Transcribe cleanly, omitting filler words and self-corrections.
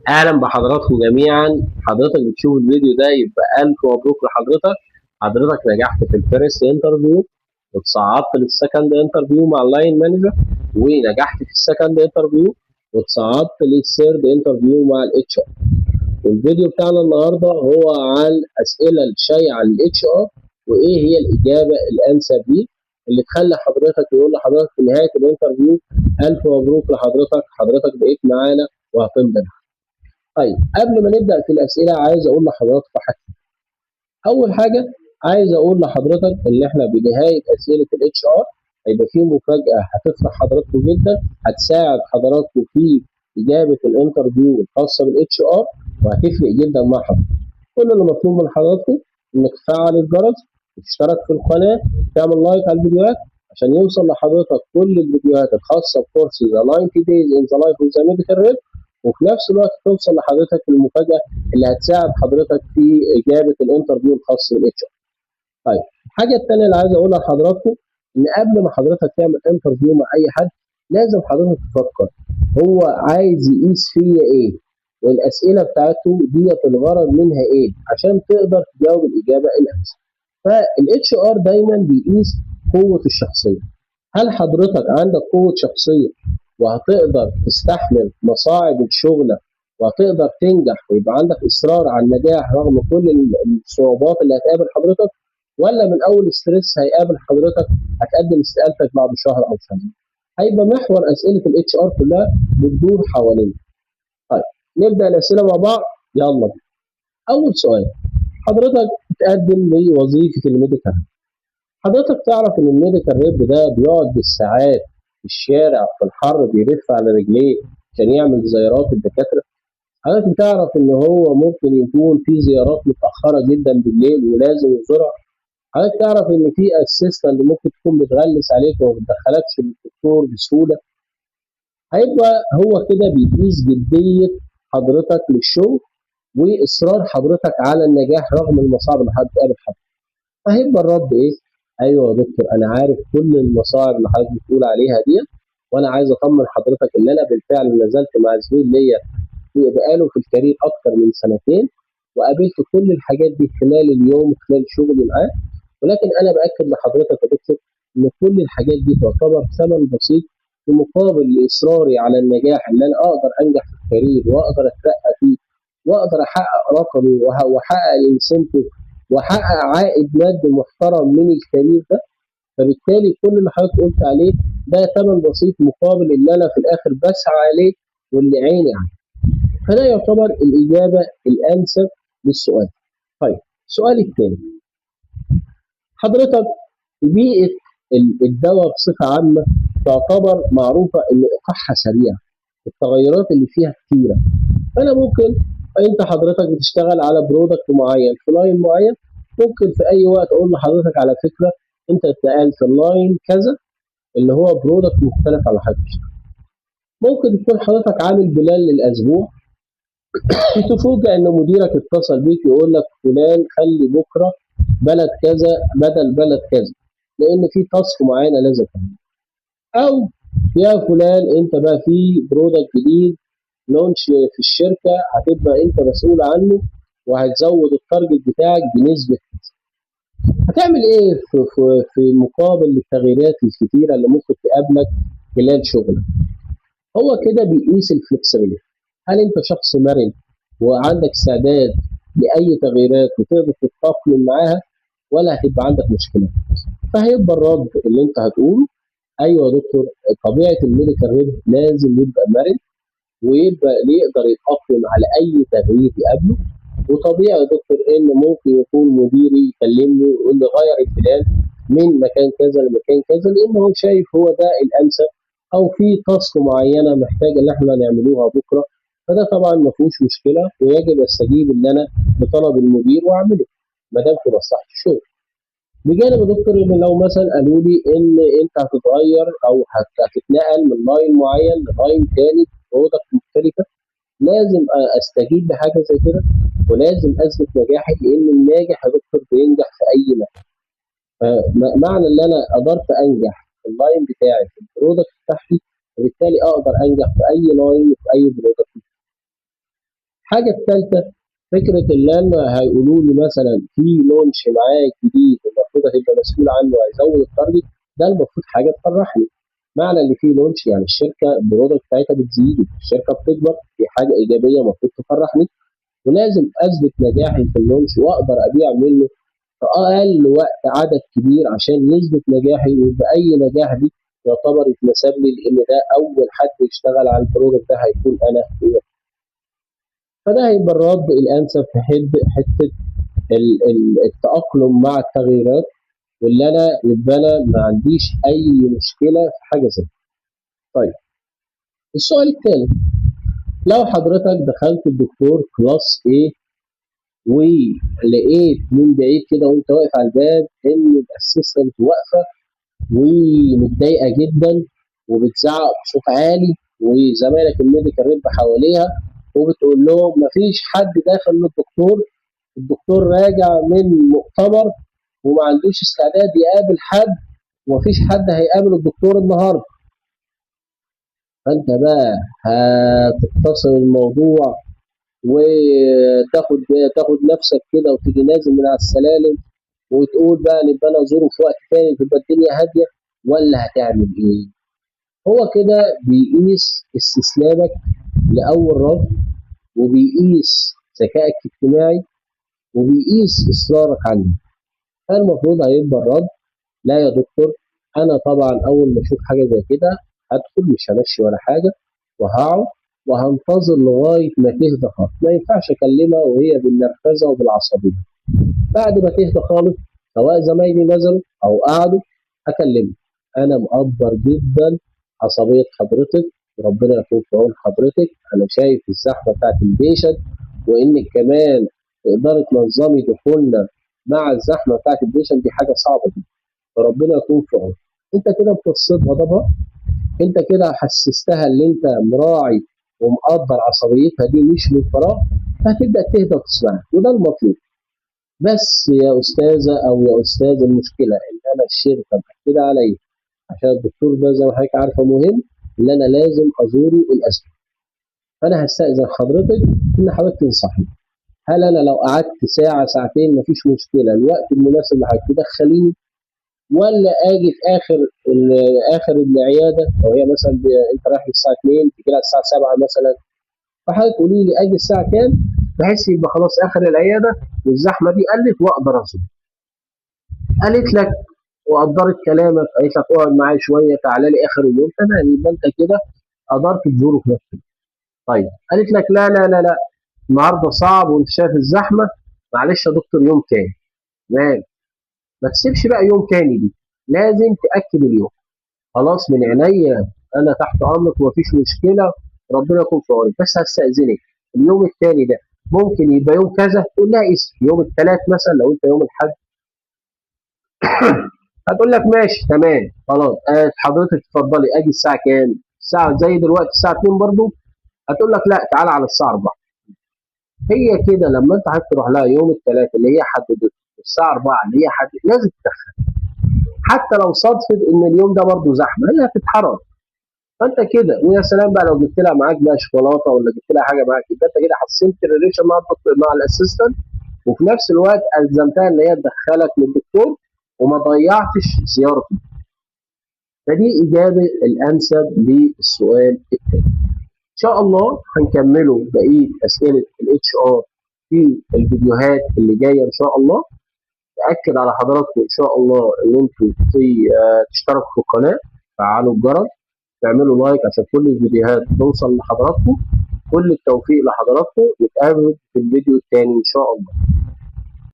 اهلا بحضراتكم جميعا. حضرتك بتشوف الفيديو ده يبقى الف مبروك لحضرتك. حضرتك نجحت في الفيرست انترفيو وتصعدت للسكند انترفيو مع اللاين مانجر، ونجحت في السكند انترفيو وتصعدت للثيرد انترفيو مع الاتش ار. والفيديو بتاعنا النهارده هو عن اسئله الشائعه للاتش ار، وايه هي الاجابه الانسب ليه اللي تخلي حضرتك يقول لحضرتك في نهايه الانترفيو الف مبروك لحضرتك، حضرتك بقيت معانا وهتمضي. طيب قبل ما نبدا في الاسئله عايز اقول لحضراتكم حاجه. اول حاجه عايز اقول لحضرتك ان احنا بنهايه اسئله الاتش ار هيبقى في مفاجاه هتفرح حضراتكم جدا، هتساعد حضراتكم في اجابه الانترفيو الخاصه بالاتش ار، وهتفرق جدا مع حضرتك. كل اللي مطلوب من حضراتكم انك تفعل الجرس وتشترك في القناه، تعمل لايك على الفيديوهات عشان يوصل لحضرتك كل الفيديوهات الخاصه بكورس ذا 90 days in the life of the medical rep، وفي نفس الوقت توصل لحضرتك المفاجاه اللي هتساعد حضرتك في اجابه الانترفيو الخاص بالاتش ار. طيب الحاجه الثانيه اللي عايز اقولها لحضراتكم ان قبل ما حضرتك تعمل انترفيو مع اي حد لازم حضرتك تفكر هو عايز يقيس فيا ايه، والاسئله بتاعته ديت الغرض منها ايه عشان تقدر تجاوب الاجابه الامثل. فالاتش ار دايما بيقيس قوه الشخصيه. هل حضرتك عندك قوه شخصيه وهتقدر تستحمل مصاعب الشغله وهتقدر تنجح ويبقى عندك اصرار على النجاح رغم كل الصعوبات اللي هتقابل حضرتك، ولا من اول ستريس هيقابل حضرتك هتقدم استقالتك بعد شهر او شهرين؟ هيبقى محور اسئله الاتش ار كلها بتدور حوالين. طيب نبدا الاسئله مع بعض، يلا بينا. اول سؤال، حضرتك بتقدم لوظيفه الميديكال. حضرتك تعرف ان الميديكال ريب ده بيقعد بالساعات في الشارع في الحر بيلف على رجليه عشان يعمل زيارات الدكاتره. حضرتك بتعرف ان هو ممكن يكون في زيارات متاخره جدا بالليل ولازم يزورها. حضرتك تعرف ان في اسيستنت اللي ممكن تكون بتغلس عليك وما بتدخلكش للدكتور بسهوله. هيبقى هو كده بيقيس جديه حضرتك للشغل واصرار حضرتك على النجاح رغم المصاعب اللي هتقابل حضرتك. فهيبقى الرد ايه؟ ايوه يا دكتور انا عارف كل المصاعب اللي حضرتك بتقول عليها دي، وانا عايز اطمن حضرتك ان انا بالفعل نزلت مع زميل ليا بقاله في الكارير اكتر من سنتين، وقابلت كل الحاجات دي خلال اليوم خلال شغلي معاه. ولكن انا باكد لحضرتك يا دكتور ان كل الحاجات دي تعتبر ثمن بسيط في مقابل لاصراري على النجاح، ان انا اقدر انجح في الكارير واقدر اترقى فيه واقدر احقق رقمي واحقق الانسنتيف واحقق عائد مادي محترم من الكارير ده. فبالتالي كل اللي حضرتك قلت عليه ده ثمن بسيط مقابل اللي انا في الاخر بسعى عليه واللي عيني عليه. فده يعتبر الاجابه الانسب للسؤال. طيب السؤال الثاني، حضرتك بيئه الدواء بصفه عامه تعتبر معروفه ان ايقاعها سريع، التغيرات اللي فيها كتيره. فانا ممكن انت حضرتك بتشتغل على برودكت معين في لاين معين، ممكن في اي وقت اقول لحضرتك على فكره انت اتنقلت اللاين كذا اللي هو برودكت مختلف على حضرتك. ممكن تكون حضرتك عامل بلان للاسبوع، تفوجئ ان مديرك اتصل بيك يقول لك فلان خلي بكره بلد كذا بدل بلد كذا لان في تاسك معينه لازم تعملها. او يا فلان انت بقى في برودكت جديد لونش في الشركه هتبقى انت مسؤول عنه وهتزود التارجت بتاعك بنسبه كذا. هتعمل ايه في مقابل للتغييرات الكتيره اللي ممكن تقابلك خلال شغلك؟ هو كده بيقيس الفلكسبيليتي. هل انت شخص مرن وعندك استعداد لاي تغييرات وتقدر تتاقلم معاها، ولا هتبقى عندك مشكله؟ فهيبقى الرد اللي انت هتقوله ايوه يا دكتور طبيعه الميديكال ريب لازم يبقى مرن ويبقى يقدر يتاقلم على اي تغيير يقابله. وطبيعي يا دكتور ان ممكن يكون مديري يكلمني ويقول لي غير البلان من مكان كذا لمكان كذا لان هو شايف هو ده الانسب، او في تاسك معينه محتاجه ان احنا نعملوها بكره. فده طبعا ما فيهوش مشكله ويجب استجيب ان انا لطلب المدير واعمله ما دام في مصلحه الشغل. بجانب يا دكتور ان لو مثلا قالوا لي ان انت هتتغير او هتتنقل من لاين معين للاين تاني برودكت مختلفه، لازم استجيب لحاجه زي كده ولازم اثبت نجاحي لان الناجح يا دكتور بينجح في اي مكان. فمعنى ان انا قدرت انجح في اللاين بتاعي في البرودكت بتاعتي وبالتالي اقدر انجح في اي لاين في اي برودكت. الحاجه الثالثه فكره اللي انا هيقولوا لي مثلا في لونش معاك جديد المفروض هتبقى مسؤول عنه وهيزود التارجت، ده المفروض حاجه تفرحني. معنى ان في لونش يعني الشركه البرودكت بتاعتها بتزيد، الشركه بتكبر، في حاجه ايجابيه المفروض تفرحني، ولازم اثبت نجاحي في اللونش واقدر ابيع منه في اقل وقت عدد كبير عشان يثبت نجاحي، ويبقى اي نجاح دي يعتبر يتنسب لي، لان ده اول حد يشتغل على البرودكت ده هيكون انا هو. فده هيبقى الرد الانسب في حته التاقلم مع التغييرات، واللي انا يبقى انا ما عنديش اي مشكله في حاجه زي كده. طيب السؤال الثاني، لو حضرتك دخلت الدكتور كلاس A ولقيت من بعيد كده وانت واقف على الباب ان الاسيستنت واقفه ومتضايقه جدا وبتزعق بصوت عالي، وزمايلك الميديكال ريب حواليها، وبتقول لهم مفيش حد داخل للدكتور، الدكتور راجع من مؤتمر وما عندوش استعداد يقابل حد، ومفيش حد هيقابل الدكتور النهارده. فانت بقى هتتصل الموضوع وتاخد نفسك كده وتيجي نازل من على السلالم وتقول بقى نبقى انا ازوره في وقت تاني تبقى الدنيا هاديه، ولا هتعمل ايه؟ هو كده بيقيس استسلامك لاول رفض، وبيقيس ذكائك الاجتماعي، وبيقيس اصرارك عنه. فالمفروض هيبقى الرد لا يا دكتور، انا طبعا اول ما اشوف حاجه زي كده هدخل مش همشي ولا حاجه، وهقعد وهنتظر لغايه ما تهدى خالص. ما ينفعش اكلمها وهي بالنرفزه وبالعصبيه. بعد ما تهدى خالص سواء زمايلي نزلوا او قعدوا اكلمها، انا مقدر جدا عصبيه حضرتك، وربنا يكون في عون حضرتك، انا شايف الزحمه بتاعت البيشنت، وانك كمان تقدري تنظمي دخولنا مع الزحمه بتاعت البيشنت، دي حاجه صعبه جدا، فربنا يكون في عونك. انت كده امتصيت غضبها، انت كده حسستها ان انت مراعي ومقدر عصبيتها دي مش من فراغ، فهتبدا تهدى وتسمعك، وده المطلوب. بس يا استاذه او يا استاذ، المشكله ان انا الشركه مأكده عليا عشان الدكتور ده زي ما حضرتك عارفه مهم، ان انا لازم ازوره الاسبوع. فانا هستاذن حضرتك ان حضرتك تنصحني، هل انا لو قعدت ساعه ساعتين مفيش مشكله، الوقت المناسب اللي حضرتك تدخليني، ولا اجي في اخر العياده لو هي مثلا انت رايح الساعه 2 تيجي لها الساعه 7 مثلا، فحضرتك قولي لي اجي الساعه كام بحيث يبقى خلاص اخر العياده والزحمه دي قلت واقدر ازور. قالت لك وقدرت كلامك، قالت لك اقعد معايا شويه تعالى لي اخر اليوم، تمام، يبقى انت كده قدرت تزوره في نفس اليوم. طيب قالت لك لا لا لا لا النهارده صعب وانت شايف الزحمه، معلش يا دكتور يوم تاني. تمام، ما تسيبش بقى يوم تاني دي، لازم تاكد اليوم. خلاص من عينيا، انا تحت امرك ومفيش مشكله، ربنا يكون في عونك، بس هستاذنك اليوم الثاني ده ممكن يبقى يوم كذا، تقول لها اسم يوم الثلاث مثلا لو انت يوم الاحد. هتقول لك ماشي تمام خلاص، حضرتك اتفضلي اجي الساعه كام؟ الساعه زي دلوقتي الساعه 2 برضه؟ هتقول لك لا تعالى على الساعه 4. هي كده لما انت هتروح لها يوم الثلاث اللي هي حددته الساعه 4 اللي هي حددت، لازم تدخل، حتى لو صدفت ان اليوم ده برضه زحمه هي هتتحرك. فانت كده ويا سلام بقى لو جبت لها معاك بقى شوكولاته ولا جبت لها حاجه معاك، يبقى انت كده حسنت الريليشن مع الاسيستنت، وفي نفس الوقت الزمتها ان هي تدخلك للدكتور وما ضيعتش زيارته. فدي اجابه الانسب للسؤال الثاني. ان شاء الله هنكمله بقيه اسئله الاتش ار في الفيديوهات اللي جايه ان شاء الله. باكد على حضراتكم ان شاء الله ان انتم تشتركوا في القناه، تفعلوا الجرس، تعملوا لايك عشان كل الفيديوهات توصل لحضراتكم. كل التوفيق لحضراتكم، نتقابل في الفيديو الثاني ان شاء الله.